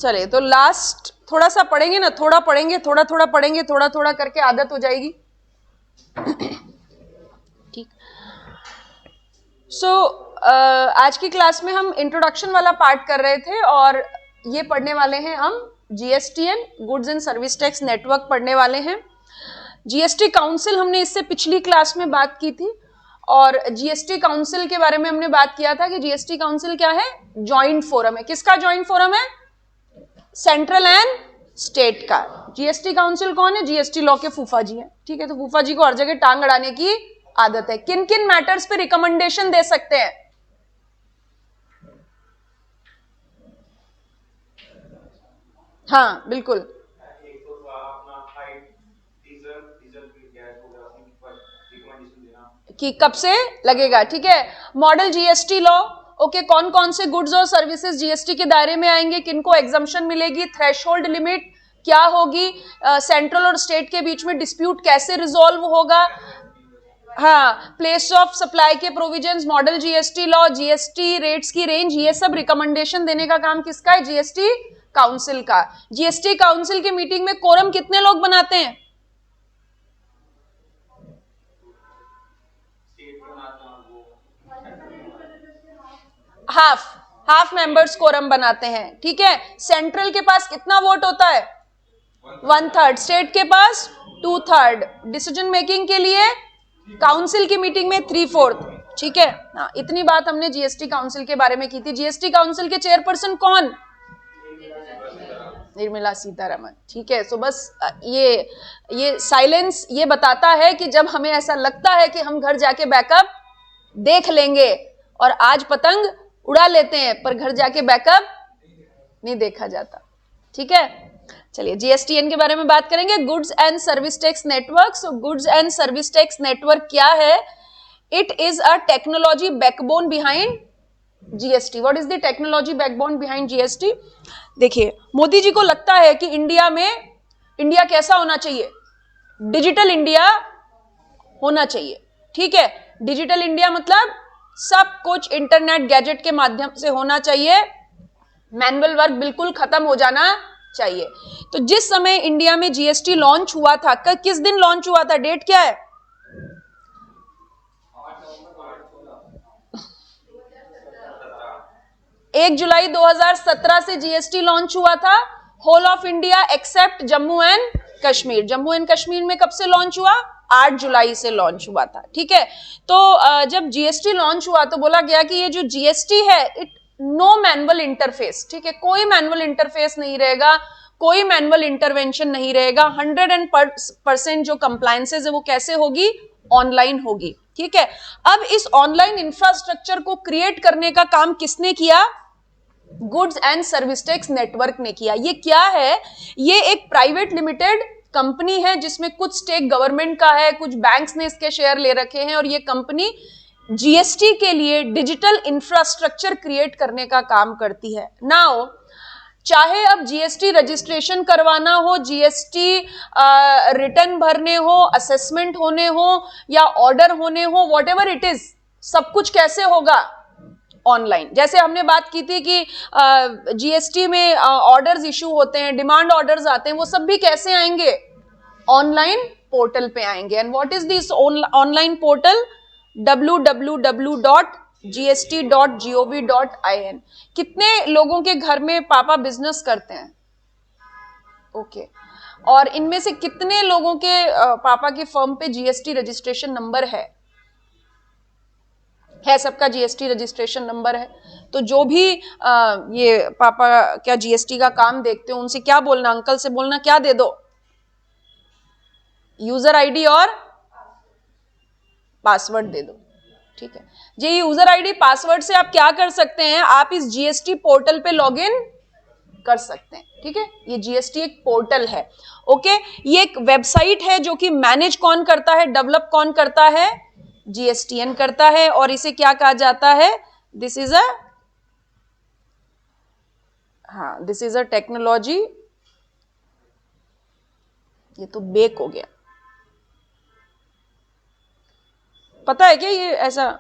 चलिए तो लास्ट थोड़ा सा पढ़ेंगे ना, थोड़ा पढ़ेंगे, थोड़ा थोड़ा पढ़ेंगे, थोड़ा थोड़ा करके आदत हो जाएगी। ठीक। सो आज की क्लास में हम इंट्रोडक्शन वाला पार्ट कर रहे थे और ये पढ़ने वाले हैं हम GSTN, goods and service tax network पढ़ने वाले हैं। जीएसटी काउंसिल हमने इससे पिछली क्लास में बात की थी और जीएसटी काउंसिल के बारे में हमने बात किया था कि जीएसटी काउंसिल क्या है, जॉइंट फोरम है। किसका जॉइंट फोरम है? सेंट्रल एंड स्टेट का। जीएसटी काउंसिल कौन है? जीएसटी लॉ के फूफा जी हैं। ठीक है, तो फूफा जी को हर जगह टांग अड़ाने की आदत है। किन किन मैटर्स पे रिकमेंडेशन दे सकते हैं? हाँ बिल्कुल, कि कब से लगेगा। ठीक है, मॉडल जीएसटी लॉ, ओके, कौन कौन से गुड्स और सर्विसेज जीएसटी के दायरे में आएंगे, किनको एग्जम्पशन मिलेगी, थ्रेशोल्ड लिमिट क्या होगी, सेंट्रल और स्टेट के बीच में डिस्प्यूट कैसे रिजॉल्व होगा, हाँ, प्लेस ऑफ सप्लाई के provisions, model GST law, GST rates की रेंज, ये सब रिकमेंडेशन देने का काम किसका है? जीएसटी काउंसिल का। जीएसटी काउंसिल की मीटिंग में कोरम कितने लोग बनाते हैं? हाफ मेंबर्स कोरम बनाते हैं। ठीक है, सेंट्रल के पास कितना वोट होता है? 1/3। स्टेट के पास 2/3। डिसीजन मेकिंग के लिए काउंसिल की मीटिंग में 3/4। ठीक है, इतनी बात हमने जीएसटी काउंसिल के बारे में की थी। जीएसटी काउंसिल के चेयरपर्सन कौन? निर्मला सीतारमण। ठीक है, सो बस ये साइलेंस ये बताता है कि जब हमें ऐसा लगता है कि हम घर जाके बैकअप देख लेंगे और आज पतंग उड़ा लेते हैं, पर घर जाके बैकअप नहीं देखा जाता। ठीक है, चलिए जीएसटीएन के बारे में बात करेंगे, goods and service tax network. So goods and service tax network क्या है? It is a technology backbone behind GST. What is the technology backbone behind GST? देखिए, मोदी जी को लगता है कि इंडिया कैसा होना चाहिए? डिजिटल इंडिया होना चाहिए। ठीक है, डिजिटल इंडिया मतलब सब कुछ इंटरनेट गैजेट के माध्यम से होना चाहिए, मैनुअल वर्क बिल्कुल खत्म हो जाना चाहिए। तो जिस समय इंडिया में जीएसटी लॉन्च हुआ था, किस दिन लॉन्च हुआ था? डेट क्या है? 1 जुलाई 2017 से जीएसटी लॉन्च हुआ था। Whole of India except Jammu and Kashmir. Jammu and Kashmir में कब से लॉन्च हुआ? 8 जुलाई से लॉन्च हुआ था। ठीक है, तो जब जीएसटी लॉन्च हुआ तो बोला गया कि ये जो जीएसटी है, इट नो मैनुअल इंटरफेस। ठीक है, कोई मैनुअल इंटरफेस नहीं रहेगा, कोई मैनुअल इंटरवेंशन नहीं रहेगा। 100% जो कंप्लायंसेस है वो कैसे होगी? ऑनलाइन होगी। ठीक है, अब इस ऑनलाइन इंफ्रास्ट्रक्चर को क्रिएट करने का काम किसने किया? Goods and service tax network ने किया। ये क्या है? ये एक प्राइवेट लिमिटेड कंपनी है जिसमें कुछ स्टेक गवर्नमेंट का है, कुछ बैंक्स ने इसके शेयर ले रखे हैं और ये कंपनी जीएसटी के लिए डिजिटल इंफ्रास्ट्रक्चर क्रिएट करने का काम करती है। नाउ चाहे अब जीएसटी रजिस्ट्रेशन करवाना हो, जीएसटी रिटर्न भरने हो, असेसमेंट होने हो या ऑर्डर होने हो, व्हाटएवर इट इज, सब कुछ कैसे होगा? ऑनलाइन। जैसे हमने बात की थी कि जीएसटी में ऑर्डर्स इशू होते हैं, डिमांड ऑर्डर्स आते हैं, वो सब भी कैसे आएंगे? ऑनलाइन पोर्टल पे आएंगे। And what is this online portal? www.gst.gov.in। कितने लोगों के घर में पापा बिजनेस करते हैं? ओके, और इनमें से कितने लोगों के पापा की फर्म पे जीएसटी रजिस्ट्रेशन नंबर है? सबका जीएसटी रजिस्ट्रेशन नंबर है। तो जो भी ये पापा क्या जीएसटी का काम देखते हो, उनसे क्या बोलना? अंकल से बोलना क्या दे दो? यूजर आईडी और पासवर्ड दे दो। ठीक है, ये यूजर आईडी पासवर्ड से आप क्या कर सकते हैं? आप इस जीएसटी पोर्टल पे लॉगिन कर सकते हैं। ठीक है, ये जीएसटी एक पोर्टल है। ओके, ये एक वेबसाइट है जो कि मैनेज कौन करता है, डेवलप कौन करता है? जीएसटीएन करता है। और इसे क्या कहा जाता है? This is a technology. ये तो बेक हो गया, पता है क्या ये ऐसा?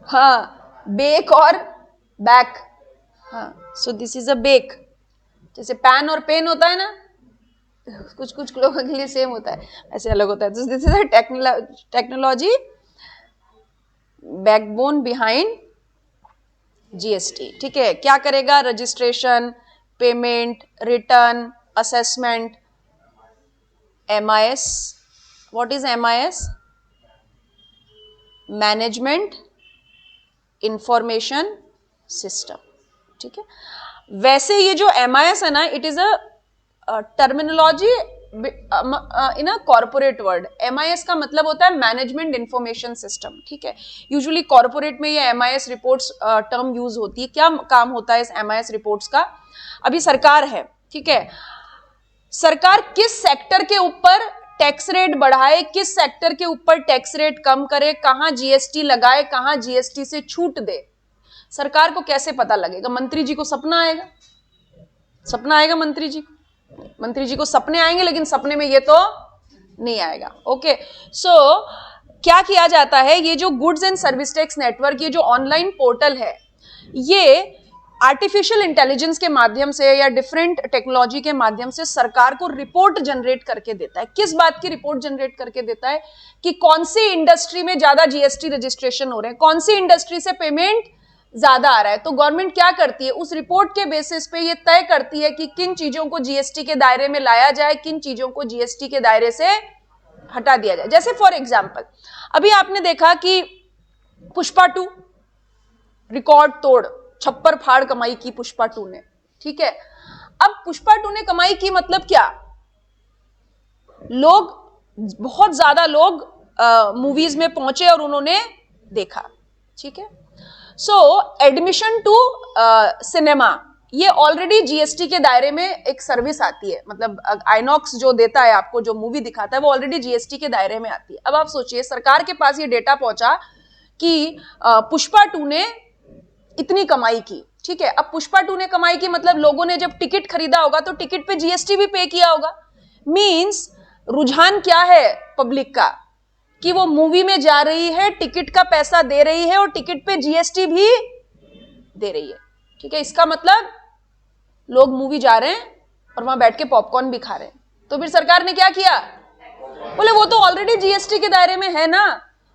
हाँ, बेक और बैक, हाँ, so this is a bake. जैसे पैन और पेन होता है ना, कुछ कुछ लोगों के लिए सेम होता है, ऐसे अलग होता है। This is a technology backbone behind GST. ठीक है, क्या करेगा? Registration, payment, return, assessment, MIS। What is MIS? Management information system. ठीक है, वैसे ये जो MIS है ना, it is a terminology in a corporate word. MIS का मतलब होता है मैनेजमेंट इंफॉर्मेशन सिस्टम। ठीक है, यूजुअली कॉर्पोरेट में ये MIS रिपोर्ट्स टर्म यूज होती है। क्या काम होता है इस MIS रिपोर्ट्स का? अभी सरकार है, ठीक है, सरकार किस सेक्टर के ऊपर टैक्स रेट बढ़ाए, किस सेक्टर के ऊपर टैक्स रेट कम करे, कहां GST लगाए, कहां GST से छूट दे, सरकार को कैसे पता लगेगा? मंत्री जी को सपना आएगा, सपना आएगा मंत्री जी को, मंत्री जी को सपने आएंगे, लेकिन सपने में ये तो नहीं आएगा। ओके, सो क्या किया जाता है, ये जो goods and service tax network, ये जो ऑनलाइन पोर्टल है, ये आर्टिफिशियल इंटेलिजेंस के माध्यम से या डिफरेंट टेक्नोलॉजी के माध्यम से सरकार को रिपोर्ट जनरेट करके देता है। किस बात की रिपोर्ट जनरेट करके देता है? कि कौन सी इंडस्ट्री में ज्यादा GST रजिस्ट्रेशन हो रहे हैं, कौन सी इंडस्ट्री से पेमेंट ज्यादा आ रहा है। तो गवर्नमेंट क्या करती है, उस रिपोर्ट के बेसिस पे ये तय करती है कि किन चीजों को GST के दायरे में लाया जाए, किन चीजों को GST के दायरे से हटा दिया जाए। जैसे फॉर एग्जाम्पल, अभी आपने देखा कि पुष्पा 2 रिकॉर्ड तोड़, छप्पर फाड़ कमाई की पुष्पा 2 ने। ठीक है, अब पुष्पा 2 ने कमाई की मतलब क्या? लोग, बहुत ज्यादा लोग मूवीज में पहुंचे और उन्होंने देखा। ठीक है, सो एडमिशन टू सिनेमा, ये ऑलरेडी GST के दायरे में एक सर्विस आती है, मतलब आइनॉक्स जो देता है आपको, जो मूवी दिखाता है, वो ऑलरेडी GST के दायरे में आती है। अब आप सोचिए, सरकार के पास ये डेटा पहुंचा कि पुष्पा 2 ने इतनी कमाई की। ठीक है, अब पुष्पा 2 ने कमाई की मतलब लोगों ने जब टिकट खरीदा होगा तो टिकट पे GST भी पे किया होगा। मींस रुझान क्या है पब्लिक का, कि वो मूवी में जा रही है, टिकट का पैसा दे रही है और टिकट पे GST भी दे रही है। ठीक है, इसका मतलब लोग मूवी जा रहे हैं और वहां बैठ के पॉपकॉर्न भी खा रहे हैं। तो फिर सरकार ने क्या किया? बोले वो तो ऑलरेडी GST के दायरे में है ना।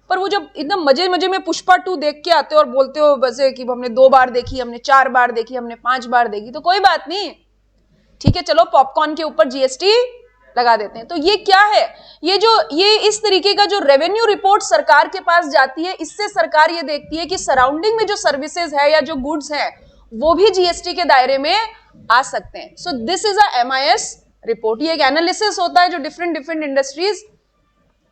पर वो जब एकदम मजे मजे में पुष्पा 2 देख के आते हो और बोलते हो वैसे कि हमने 2 बार देखी, हमने 4 बार देखी, हमने 5 बार देखी, तो कोई बात नहीं, ठीक है, चलो पॉपकॉर्न के ऊपर GST लगा देते हैं। तो ये क्या है, ये इस तरीके का जो रेवेन्यू रिपोर्ट सरकार के पास जाती है, इससे सरकार ये देखती है कि सराउंडिंग में जो सर्विसेज है या जो गुड्स हैं वो भी GST के दायरे में आ सकते हैं। सो this is a MIS report. ये एक एनालिसिस होता है जो डिफरेंट इंडस्ट्रीज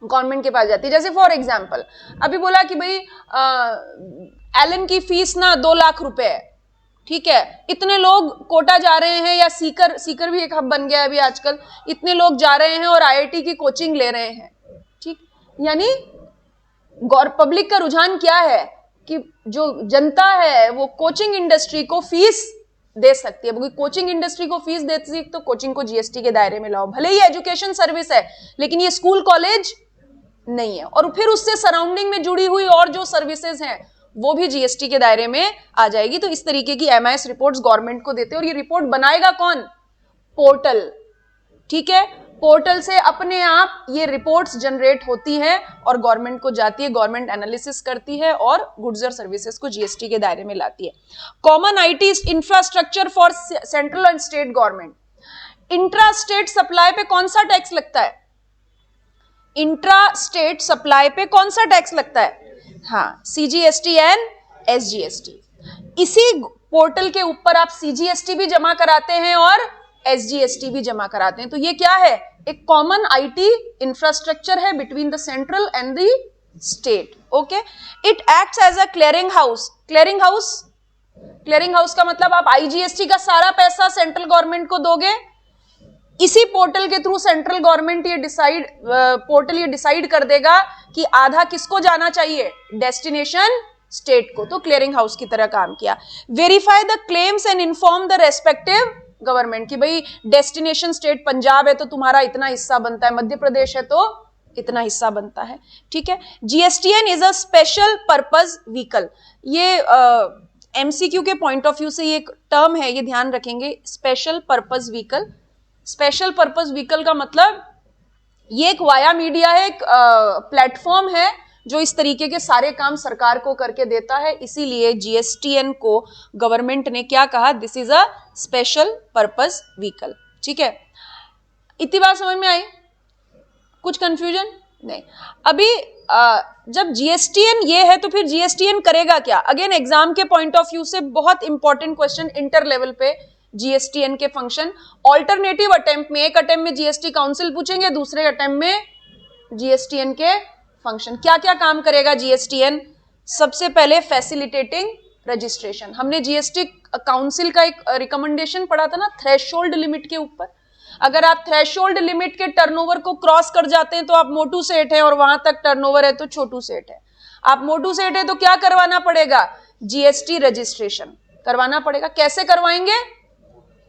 गवर्नमेंट के पास जाती है। जैसे फॉर एग्जांपल, अभी बोला कि भाई एलन की फीस ना 2 लाख रुपए है। ठीक है, इतने लोग कोटा जा रहे हैं, या सीकर भी एक हब बन गया है अभी आजकल, इतने लोग जा रहे हैं और IIT की कोचिंग ले रहे हैं। ठीक, यानी पब्लिक का रुझान क्या है कि जो जनता है वो कोचिंग इंडस्ट्री को फीस दे सकती है। क्योंकि कोचिंग इंडस्ट्री को फीस देती है तो कोचिंग को GST के दायरे में लाओ। भले ही एजुकेशन सर्विस है, लेकिन ये स्कूल कॉलेज नहीं है। और फिर उससे सराउंडिंग में जुड़ी हुई और जो सर्विसेज हैं वो भी GST के दायरे में आ जाएगी। तो इस तरीके की MIS रिपोर्ट्स गवर्नमेंट को देते हैं। और ये रिपोर्ट बनाएगा कौन? पोर्टल। ठीक है, पोर्टल से अपने आप ये रिपोर्ट्स जनरेट होती हैं और गवर्नमेंट को जाती है, गवर्नमेंट एनालिसिस करती है और गुड्स और सर्विसेज को GST के दायरे में लाती है। Common IT infrastructure for central and state government. Intra state supply पे कौन सा टैक्स लगता है? इंट्रा स्टेट सप्लाई पे कौन सा टैक्स लगता है? हाँ, CGST एंड SGST। इसी पोर्टल के ऊपर आप CGST भी जमा कराते हैं और SGST भी जमा कराते हैं। तो ये क्या है? एक कॉमन IT इंफ्रास्ट्रक्चर है between the central and the state. Okay, it acts as a clearing house. Clearing house का मतलब आप IGST का सारा पैसा सेंट्रल गवर्नमेंट को दोगे, इसी पोर्टल के थ्रू सेंट्रल गवर्नमेंट ये डिसाइड कर देगा कि आधा किसको जाना चाहिए, डेस्टिनेशन स्टेट को। तो क्लियरिंग हाउस की तरह काम किया। Verify the claims and inform the respective government कि भाई डेस्टिनेशन स्टेट पंजाब है तो तुम्हारा इतना हिस्सा बनता है, मध्य प्रदेश है तो इतना हिस्सा बनता है। ठीक है, GSTN is a special purpose vehicle. ये एमसीक्यू के पॉइंट ऑफ व्यू से ये एक टर्म है, ये ध्यान रखेंगे, special purpose vehicle. Special purpose vehicle का मतलब ये एक वाया मीडिया है, एक प्लेटफॉर्म है जो इस तरीके के सारे काम सरकार को करके देता है। इसीलिए जीएसटीएन को गवर्नमेंट ने क्या कहा, this is a special purpose vehicle. ठीक है, इतनी बात समझ में आई? कुछ कंफ्यूजन नहीं? अभी जब जीएसटीएन ये है तो फिर जीएसटीएन करेगा क्या? अगेन एग्जाम के पॉइंट ऑफ व्यू से बहुत इंपॉर्टेंट क्वेश्चन इंटर लेवल पे, जीएसटीएन के फंक्शन। ऑल्टरनेटिव अटेम्प्ट में, एक अटेम्प्ट में जीएसटी काउंसिल पूछेंगे, दूसरे अटेम्प्ट में जीएसटीएन के फंक्शन। क्या क्या काम करेगा जीएसटीएन? सबसे पहले फैसिलिटेटिंग रजिस्ट्रेशन। हमने जीएसटी काउंसिल का एक रिकमेंडेशन पढ़ा था ना, थ्रेशोल्ड लिमिट के ऊपर। अगर आप थ्रेशोल्ड लिमिट के टर्नओवर को क्रॉस कर जाते हैं तो आप मोटू सेठ है, और वहां तक टर्नओवर है तो छोटू सेठ है। आप मोटू सेठ है तो क्या करवाना पड़ेगा? जीएसटी रजिस्ट्रेशन करवाना पड़ेगा। कैसे करवाएंगे?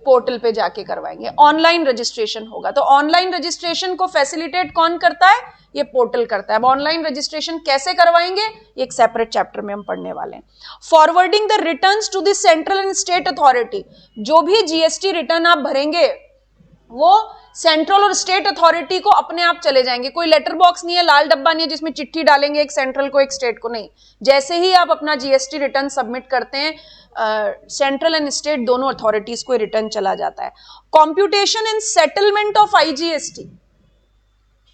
पोर्टल पे जाके करवाएंगे, ऑनलाइन रजिस्ट्रेशन होगा। तो ऑनलाइन रजिस्ट्रेशन को फैसिलिटेट कौन करता है? ये पोर्टल करता है। अब ऑनलाइन रजिस्ट्रेशन कैसे करवाएंगे, ये एक सेपरेट चैप्टर में हम पढ़ने वाले हैं। Forwarding the returns to the central and state authority. जो भी जीएसटी रिटर्न आप भरेंगे वो सेंट्रल और स्टेट अथॉरिटी को अपने आप चले जाएंगे। कोई लेटर बॉक्स नहीं है, लाल डब्बा नहीं है जिसमें चिट्ठी डालेंगे एक सेंट्रल को एक स्टेट को, नहीं। जैसे ही आप अपना जीएसटी रिटर्न सबमिट करते हैं, सेंट्रल एंड स्टेट दोनों अथॉरिटीज को रिटर्न चला जाता है। Computation and settlement of IGST.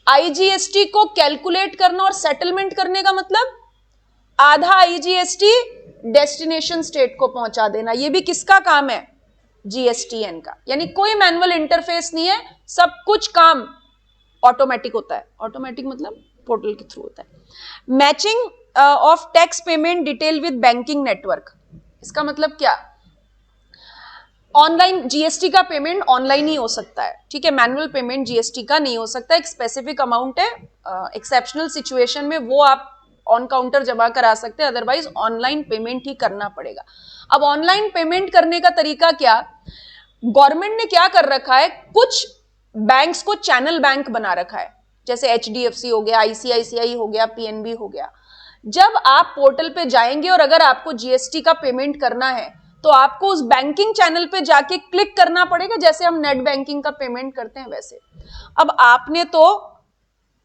IGST को कैलकुलेट करना और सेटलमेंट करने का मतलब आधा आईजीएसटी डेस्टिनेशन स्टेट को पहुंचा देना। यह भी किसका काम है? जीएसटीएन का। यानी कोई मैनुअल इंटरफेस नहीं है, सब कुछ काम ऑटोमेटिक होता है। ऑटोमेटिक मतलब पोर्टल के थ्रू होता है। Matching of tax payment detail with banking network. इसका मतलब क्या? ऑनलाइन जीएसटी का पेमेंट ऑनलाइन ही हो सकता है, ठीक है। मैनुअल पेमेंट जीएसटी का नहीं हो सकता। एक स्पेसिफिक अमाउंट है, एक्सेप्शनल सिचुएशन में वो आप ऑन काउंटर जमा करा सकते हैं, अदरवाइज ऑनलाइन पेमेंट ही करना पड़ेगा। अब ऑनलाइन पेमेंट करने का तरीका क्या? गवर्नमेंट ने क्या कर रखा है, कुछ बैंक्स को चैनल बैंक बना रखा है, जैसे एचडीएफसी हो गया, आईसीआईसीआई हो गया, पीएनबी हो गया। जब आप पोर्टल पे जाएंगे और अगर आपको जीएसटी का पेमेंट करना है तो आपको उस बैंकिंग चैनल पे जाके क्लिक करना पड़ेगा, जैसे हम नेट बैंकिंग का पेमेंट करते हैं वैसे। अब आपने तो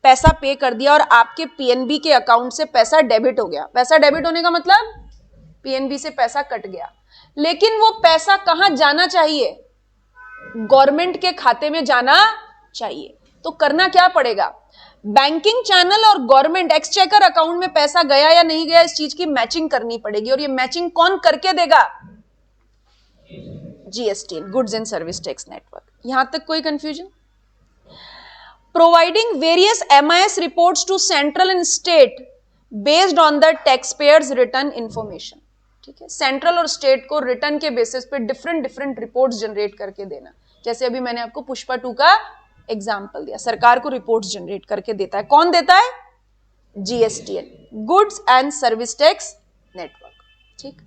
पैसा पे कर दिया और आपके पीएनबी के अकाउंट से पैसा डेबिट हो गया। पैसा डेबिट होने का मतलब पीएनबी से पैसा कट गया, लेकिन वो पैसा कहां जाना चाहिए? गवर्नमेंट के खाते में जाना चाहिए। तो करना क्या पड़ेगा? बैंकिंग चैनल और गवर्नमेंट एक्सचेकर अकाउंट में पैसा गया या नहीं गया, इस चीज की मैचिंग करनी पड़ेगी। और ये मैचिंग कौन करके देगा? GST, goods and service tax network. यहां तक कोई confusion? Providing various MIS reports to central and state based on the tax payers return information. ठीक है, सेंट्रल और स्टेट को रिटर्न के बेसिस पे डिफरेंट रिपोर्ट्स जनरेट करके देना। जैसे अभी मैंने आपको पुष्पा 2 का एग्जाम्पल दिया, सरकार को रिपोर्ट्स जनरेट करके देता है। कौन देता है? GSTN, goods and service tax network. ठीक।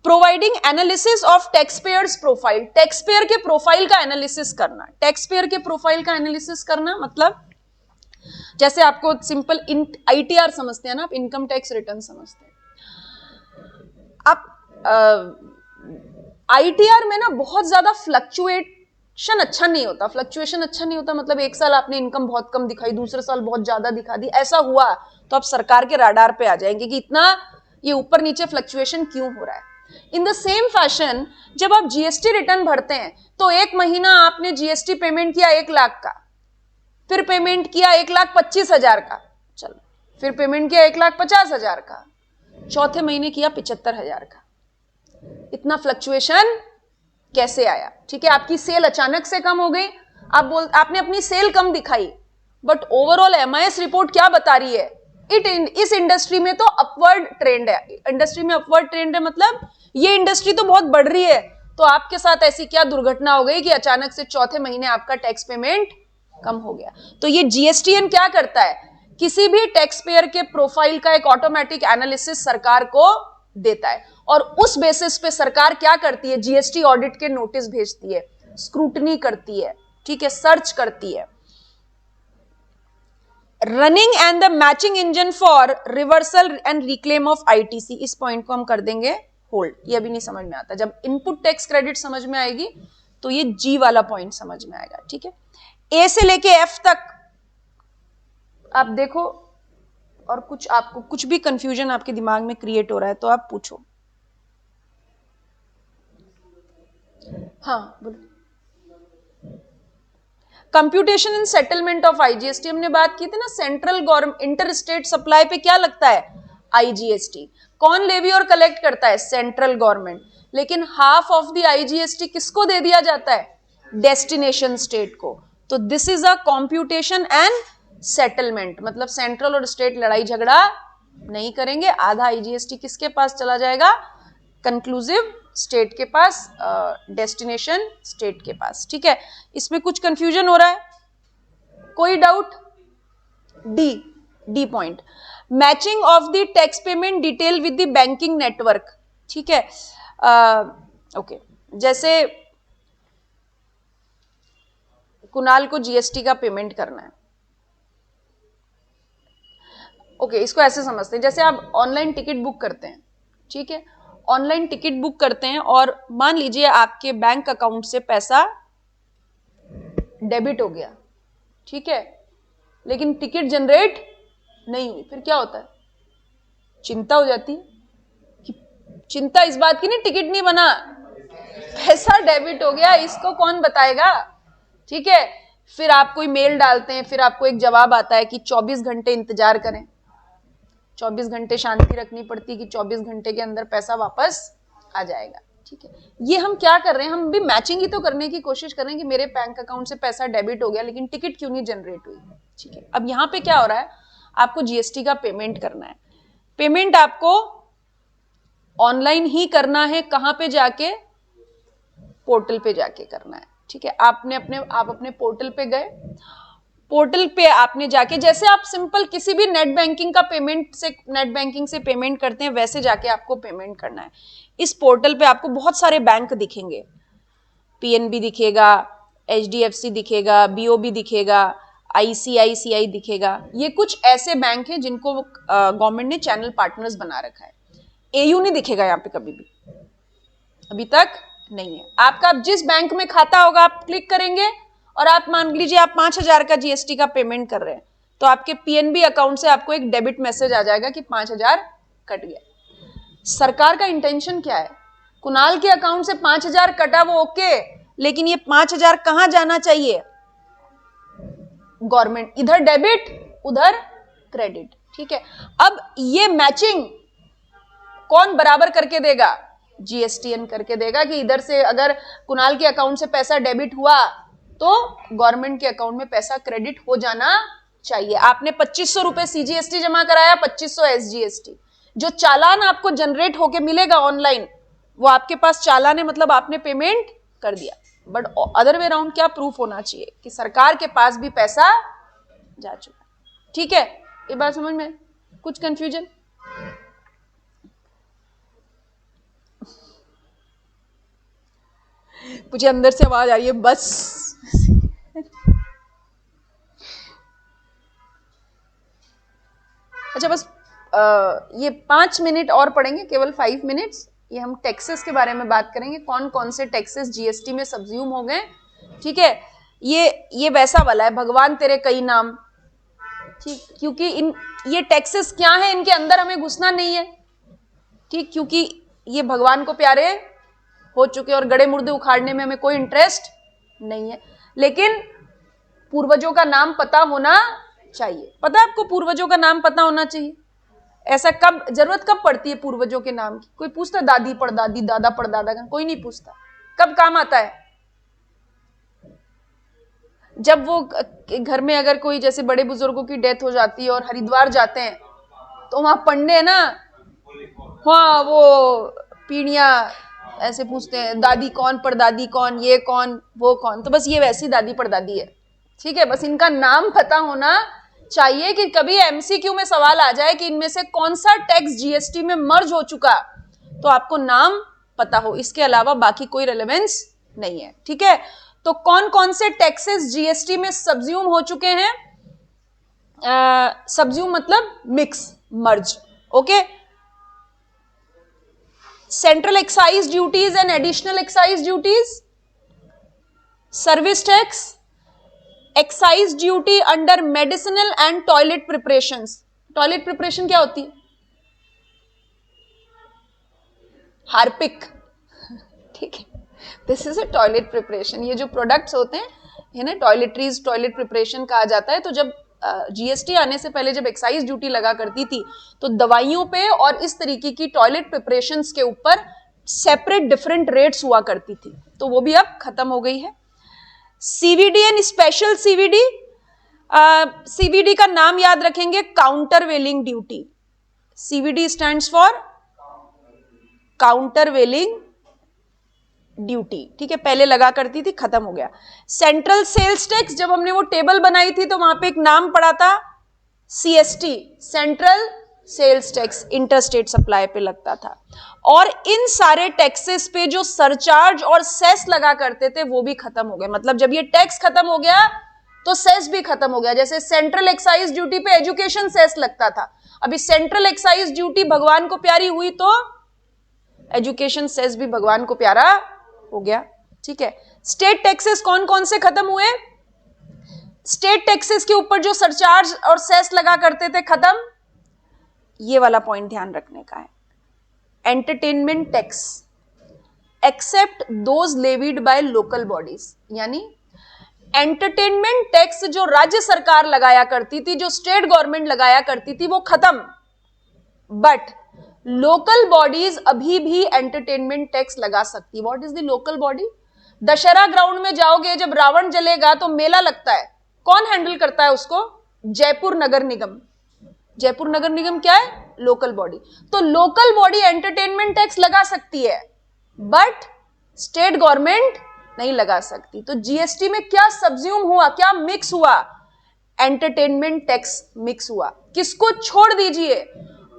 Providing analysis of tax payers profile. Tax payer के प्रोफाइल का एनालिसिस करना। टैक्स पेयर के प्रोफाइल का एनालिसिस करना मतलब जैसे आपको सिंपल आईटीआर समझते हैं ना, आप इनकम टैक्स रिटर्न समझते हैं। आप आईटीआर में ना बहुत ज्यादा फ्लक्चुएशन अच्छा नहीं होता। फ्लक्चुएशन अच्छा नहीं होता मतलब एक साल आपने इनकम बहुत कम दिखाई, दूसरे साल बहुत ज्यादा दिखा दी, ऐसा हुआ तो आप सरकार के राडार पे आ जाएंगे कि इतना ये ऊपर नीचे फ्लक्चुएशन क्यों हो रहा है। इन द सेम फैशन जब आप जीएसटी रिटर्न भरते हैं तो एक महीना आपने जीएसटी पेमेंट किया 1 लाख का, फिर पेमेंट किया 1,25,000 का, चलो फिर पेमेंट किया 1,50,000 का, चौथे महीने किया 75,000 का। इतना फ्लक्चुएशन कैसे आया? ठीक है, आपकी सेल अचानक से कम हो गई, आपने अपनी सेल कम दिखाई, बट ओवरऑल एमआईएस रिपोर्ट क्या बता रही है? इस इंडस्ट्री में तो अपवर्ड ट्रेंड है। इंडस्ट्री में अपवर्ड ट्रेंड है मतलब ये इंडस्ट्री तो बहुत बढ़ रही है, तो आपके साथ ऐसी क्या दुर्घटना हो गई कि अचानक से चौथे महीने आपका टैक्स पेमेंट कम हो गया। तो ये जीएसटीएन क्या करता है? किसी भी टैक्स पेयर के प्रोफाइल का एक ऑटोमेटिक एनालिसिस सरकार को देता है और उस बेसिस पे सरकार क्या करती है? जीएसटी ऑडिट के नोटिस भेजती है, स्क्रूटनी करती है, ठीक है, सर्च करती है। Running and the matching engine for reversal and reclaim of ITC, इस पॉइंट को हम कर देंगे होल्ड, ये अभी नहीं समझ में आता। जब इनपुट टैक्स क्रेडिट समझ में आएगी तो ये जी वाला पॉइंट समझ में आएगा, ठीक है। ए से लेके एफ तक आप देखो, और कुछ आपको कुछ भी कंफ्यूजन आपके दिमाग में क्रिएट हो रहा है तो आप पूछो। हाँ बोलो। Computation and settlement of IGST हमने बात की थी ना, central government inter state supply पे क्या लगता है, आईजीएसटी। कौन लेवी और कलेक्ट करता है, सेंट्रल गवर्नमेंट। लेकिन हाफ ऑफ द आईजीएसटी किसको दे दिया जाता है, डेस्टिनेशन स्टेट को। तो this is a computation and settlement, मतलब सेंट्रल और स्टेट लड़ाई झगड़ा नहीं करेंगे, आधा आईजीएसटी किसके पास चला जाएगा, कंक्लूसिव स्टेट के पास, डेस्टिनेशन स्टेट के पास, ठीक है। इसमें कुछ कंफ्यूजन हो रहा है, कोई doubt. D point, matching of the tax payment detail with the banking network, ठीक है। ओके, जैसे कुणाल को जीएसटी का पेमेंट करना है, ओके, इसको ऐसे समझते हैं, जैसे आप ऑनलाइन टिकट बुक करते हैं, ठीक है। ऑनलाइन टिकट बुक करते हैं और मान लीजिए आपके बैंक अकाउंट से पैसा डेबिट हो गया, ठीक है, लेकिन टिकट जनरेट नहीं हुई, फिर क्या होता है, चिंता हो जाती है कि चिंता इस बात की नहीं टिकट नहीं बना, पैसा डेबिट हो गया, इसको कौन बताएगा, ठीक है। फिर आप कोई मेल डालते हैं, फिर आपको एक जवाब आता है कि 24 घंटे इंतजार करें। 24 घंटे शांति रखनी पड़ती है कि 24 घंटे के अंदर पैसा वापस आ जाएगा, ठीक है। ये हम क्या कर रहे हैं, हम भी मैचिंग ही तो करने की कोशिश कर रहे हैं कि मेरे बैंक अकाउंट से पैसा डेबिट हो गया लेकिन टिकट क्यों नहीं जनरेट हुई, ठीक है। अब यहाँ पे क्या हो रहा है, आपको जीएसटी का पेमेंट करना है। पेमेंट आपको ऑनलाइन ही करना है, कहाँ पे जाके, पोर्टल पे जाके करना है, ठीक है। आप अपने पोर्टल पे गए, पोर्टल पे आपने जाके, जैसे आप सिंपल किसी भी नेट बैंकिंग से पेमेंट करते हैं वैसे जाके आपको पेमेंट करना है। इस पोर्टल पे आपको बहुत सारे बैंक दिखेंगे, पीएनबी दिखेगा, एचडीएफसी दिखेगा, बीओबी दिखेगा, आईसीआईसीआई दिखेगा। ये कुछ ऐसे बैंक हैं जिनको गवर्नमेंट ने चैनल पार्टनर्स बना रखा है। एयू नहीं दिखेगा यहाँ पे कभी भी, अभी तक नहीं है। आपका जिस बैंक में खाता होगा आप क्लिक करेंगे और आप मान लीजिए आप 5,000 का जीएसटी का पेमेंट कर रहे हैं, तो आपके पीएनबी अकाउंट से आपको एक डेबिट मैसेज आ जाएगा कि 5,000 कट गया। सरकार का इंटेंशन क्या है, कुणाल के अकाउंट से 5,000 कटा वो ओके, लेकिन ये 5,000 कहां जाना चाहिए, गवर्नमेंट, इधर डेबिट उधर क्रेडिट, ठीक है। अब ये मैचिंग कौन बराबर करके देगा, जीएसटीएन करके देगा कि इधर से अगर कुणाल के अकाउंट से पैसा डेबिट हुआ तो गवर्नमेंट के अकाउंट में पैसा क्रेडिट हो जाना चाहिए। आपने 2,500 रुपए सीजीएसटी जमा कराया, 2,500 एसजीएसटी, जो चालान आपको जनरेट होके मिलेगा ऑनलाइन वो आपके पास चालान है, मतलब आपने पेमेंट कर दिया। बट अदर वे राउंड क्या प्रूफ होना चाहिए कि सरकार के पास भी पैसा जा चुका है, ठीक है। ये बात समझ में, कुछ कंफ्यूजन, मुझे अंदर से आवाज आ रही है बस। अच्छा, बस ये 5 मिनट और पढ़ेंगे, केवल 5 मिनट्स। ये हम टैक्सेस के बारे में बात करेंगे, कौन कौन से टैक्सेस जीएसटी में सब्ज्यूम हो गए, ठीक है। ये वैसा वाला है, भगवान तेरे कई नाम, ठीक, क्योंकि ये टैक्सेस क्या है, इनके अंदर हमें घुसना नहीं है, ठीक, क्योंकि ये भगवान को प्यारे हो चुके और गड़े मुर्दे उखाड़ने में हमें कोई इंटरेस्ट नहीं है। लेकिन पूर्वजों का नाम पता होना चाहिए। पता है आपको पूर्वजों का नाम पता होना चाहिए। ऐसा कब जरूरत कब पड़ती है पूर्वजों के नाम की, कोई पूछता दादी परदादी दादा परदादा का, कोई नहीं पूछता। कब काम आता है, जब वो घर में अगर कोई जैसे बड़े बुजुर्गों की डेथ हो जाती है और हरिद्वार जाते हैं तो वहां पंडे ना, हाँ, वो पीढ़ियां ऐसे पूछते हैं दादी कौन परदादी कौन, ये कौन वो कौन, तो बस ये वैसी दादी परदादी है, ठीक है। बस इनका नाम पता होना चाहिए कि कभी एमसीक्यू में सवाल आ जाए कि इनमें से कौन सा टैक्स जीएसटी में मर्ज हो चुका, तो आपको नाम पता हो, इसके अलावा बाकी कोई रेलेवेंस नहीं है, ठीक है। तो कौन कौन से टैक्सेस जीएसटी में सब्ज्यूम हो चुके हैं, सब्ज्यूम मतलब mix, merge, okay. Central excise duties and additional excise duties, service tax, excise duty under medicinal and toilet preparations. Toilet preparation क्या होती है? हार्पिक, ठीक है, this is a toilet preparation. ये जो प्रोडक्ट्स होते हैं है ना, टॉयलेटरीज, टॉयलेट प्रिपरेशन कहा जाता है। तो जब जीएसटी आने से पहले जब एक्साइज ड्यूटी लगा करती थी तो दवाइयों पे और इस तरीके की टॉयलेट प्रिपरेशंस के ऊपर सेपरेट डिफरेंट रेट्स हुआ करती थी, तो वो भी अब खत्म हो गई है। CVD and special CVD, CVD का नाम याद रखेंगे, countervailing duty. CVD stands for countervailing duty, ठीक है, पहले लगा करती थी, खत्म हो गया। सेंट्रल सेल्स टैक्स, जब हमने वो टेबल बनाई थी तो वहां पे एक नाम पड़ा था CST, central sales tax, interstate supply पे लगता था। और इन सारे टैक्सेस पे जो सरचार्ज और सेस लगा करते थे वो भी खत्म हो गए। मतलब जब ये टैक्स खत्म हो गया तो सेस भी खत्म हो गया। जैसे सेंट्रल एक्साइज ड्यूटी पे एजुकेशन सेस लगता था, अभी सेंट्रल एक्साइज ड्यूटी भगवान को प्यारी हुई तो एजुकेशन सेस भी भगवान को प्यारा हो गया, ठीक है। स्टेट टैक्सेस कौन कौन से खत्म हुए? स्टेट टैक्सेस के ऊपर जो सरचार्ज और सेस लगा करते थे, खत्म। ये वाला पॉइंट ध्यान रखने का है। Entertainment tax except those levied by local bodies, यानी एंटरटेनमेंट टैक्स जो राज्य सरकार लगाया करती थी, जो स्टेट गवर्नमेंट लगाया करती थी, वो खत्म। बट लोकल बॉडीज अभी भी एंटरटेनमेंट टैक्स लगा सकती। What is the local body? Dussehra ground में जाओगे, जब रावण जलेगा तो मेला लगता है, कौन हैंडल करता है उसको? जयपुर नगर निगम। जयपुर नगर निगम क्या है? Local body. तो लोकल बॉडी एंटरटेनमेंट टैक्स लगा सकती है, बट स्टेट गवर्नमेंट नहीं लगा सकती। तो जीएसटी में क्या सब्ज्यूम हुआ, क्या मिक्स हुआ? एंटरटेनमेंट टैक्स मिक्स हुआ। किसको छोड़ दीजिए?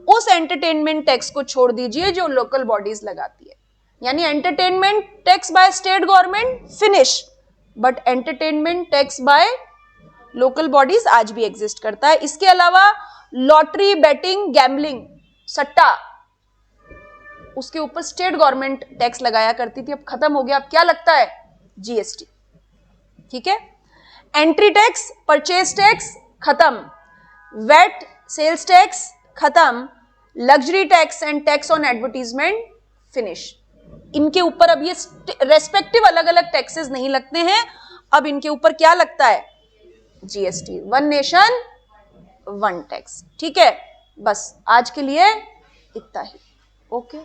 उस एंटरटेनमेंट टैक्स को छोड़ दीजिए जो लोकल बॉडीज लगाती है। यानी entertainment tax by state government finish, but entertainment tax bye local bodies आज भी एग्जिस्ट करता है। इसके अलावा लॉटरी, बेटिंग, गैम्बलिंग, सट्टा, उसके ऊपर स्टेट गवर्नमेंट टैक्स लगाया करती थी, अब खत्म हो गया। अब क्या लगता है? जीएसटी, ठीक है। एंट्री टैक्स, परचेज टैक्स खत्म, वेट, सेल्स टैक्स खत्म, luxury tax and tax on advertisement finish. इनके ऊपर अब ये रेस्पेक्टिव अलग अलग टैक्सेस नहीं लगते हैं, अब इनके ऊपर क्या लगता है? GST, one nation one tax, ठीक है। बस आज के लिए इतना ही, ओके।